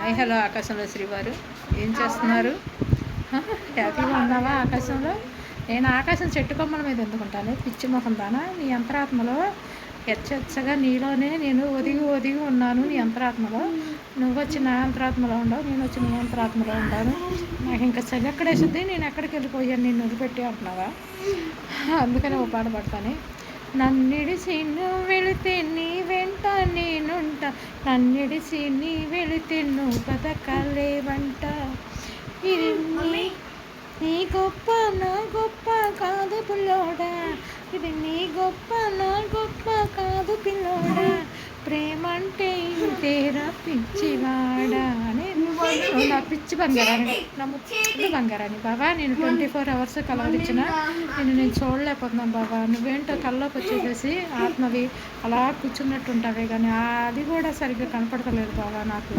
Hi hello ఆకాశంలో శ్రీవారు ఏం చేస్తున్నారు? హ్యాపీగా ఉన్నావా ఆకాశంలో? నేను ఆకాశం చెట్టు కొమ్మల మీద ఎందుకుంటాను పిచ్చి మొహం దానా. నీ అంతరాత్మలో హెచ్చగా నీలోనే నేను ఒదిగి ఒదిగి ఉన్నాను. నీ అంతరాత్మలో నువ్వు వచ్చి నా అంతరాత్మలో ఉండవు, నేను వచ్చి నీ అంతరాత్మలో ఉంటాను. నాకు ఇంకా చలి ఎక్కడేసింది, నేను ఎక్కడికి వెళ్ళిపోయాను నిన్ను వదిలిపెట్టి అంటున్నావా? అందుకని ఓ పాట పడతాను. నన్నిడిసి నువ్వు వెళితే నీ వెంట నేనుంటా, నన్నిడిసి నీ వెళితే నువ్వు బతకాలేవంట. ఇది నీ గొప్ప నా గొప్ప కాదు పిల్లోడా, ఇది నీ గొప్ప నా గొప్ప కాదు పిల్లోడా, ప్రేమంటే ఇంతేరా పిచ్చివాడా అని. నువ్వు నా పిచ్చి బంగారాన్ని, నా ముచ్చి బంగారాన్ని బాబా. నేను 24 hours కలవరించిన నేను చూడలేకపోతున్నాను బాబా. నువ్వేంటో కల్లోకి వచ్చేసేసి ఆత్మవి అలా కూర్చున్నట్టు ఉంటావే, కానీ అది కూడా సరిగ్గా కనపడతలేదు బాబా నాకు.